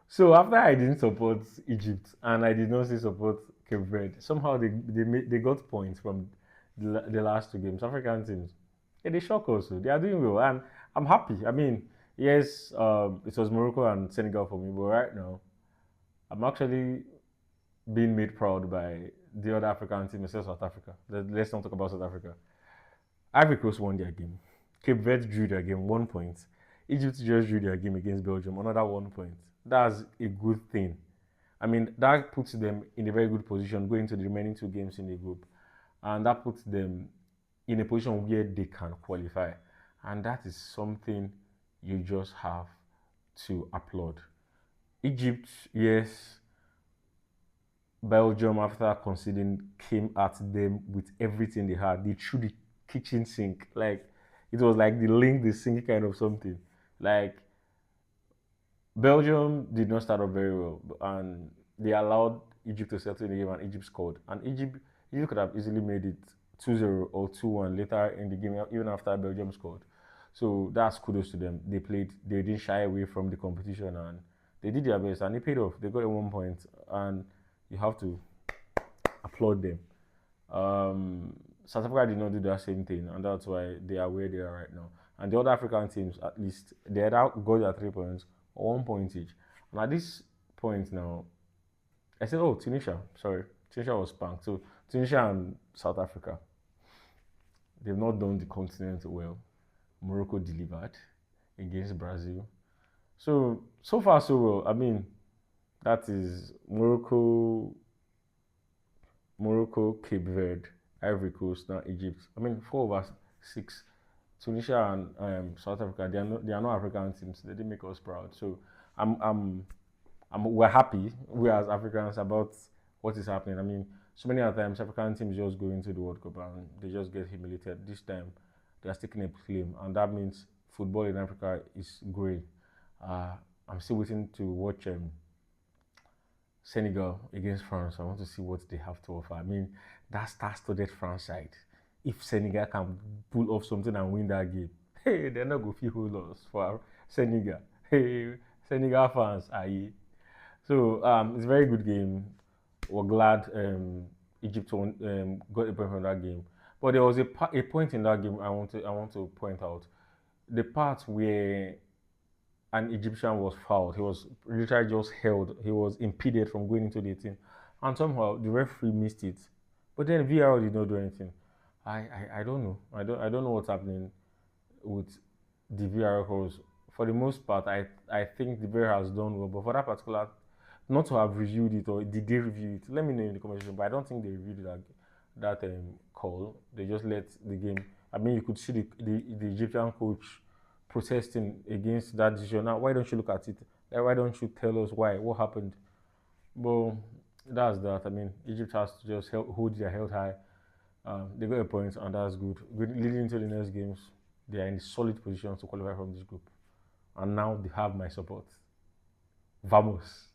So after I didn't support Egypt and I did not say support Cape Verde, somehow they got points from the last two games. African teams, yeah, they shock also. They are doing well, and I'm happy. I mean, yes, it was Morocco and Senegal for me, but right now I'm actually being made proud by the other African team, except South Africa. Let's not talk about South Africa. Ivory Coast won their game. Cape Verde drew their game 1 point. Egypt just drew their game against Belgium, another 1 point. That's a good thing. I mean, that puts them in a very good position going to the remaining two games in the group. And that puts them in a position where they can qualify. And that is something you just have to applaud. Egypt, yes, Belgium, after conceding, came at them with everything they had. They threw the kitchen sink. Like, it was like the link, the sink kind of something. Like, Belgium did not start off very well, and they allowed Egypt to settle in the game, and Egypt scored. And Egypt could have easily made it 2-0 or 2-1 later in the game, even after Belgium scored. So that's kudos to them. They didn't shy away from the competition, and they did their best, and it paid off. They got a 1 point, and you have to applaud them. South Africa did not do that same thing, and that's why they are where they are right now. And the other African teams, at least, they had got their 3 points or 1 point each. And at this point now, I said, oh, Tunisia, sorry. Tunisia was spanked. So Tunisia and South Africa, they've not done the continent well. Morocco delivered against Brazil. So far, so well. I mean, that is Morocco, Cape Verde, Ivory Coast, now Egypt. I mean, 4/6. Tunisia and South Africa, they are not African teams. They didn't make us proud. So I'm, I'm, we're happy, we as Africans, about what is happening. I mean, so many other times African teams just go into the World Cup and they just get humiliated. This time, they are taking a claim, and that means football in Africa is growing. I'm still waiting to watch Senegal against France. I want to see what they have to offer. I mean, that star-studded France side. If Senegal can pull off something and win that game, hey, they're not going to feel whole loss for Senegal. Hey, Senegal fans, aye. So it's a very good game. We're glad Egypt got a point from that game. But there was a point in that game I want to point out. The part where an Egyptian was fouled. He was literally just held. He was impeded from going into the 18. And somehow the referee missed it. But then VAR did not do anything. I don't know. I don't know what's happening with the VAR calls. For the most part, I think the VAR has done well. But for that particular, not to have reviewed it, or did they review it? Let me know in the comment section. But I don't think they reviewed that call. They just let the game. I mean, you could see the Egyptian coach protesting against that decision. Now, why don't you look at it? Like, why don't you tell us why? What happened? But that's that. I mean, Egypt has to just hold their head high. They got a point, and that's good. Leading into the next games, they are in a solid position to qualify from this group. And now they have my support. Vamos.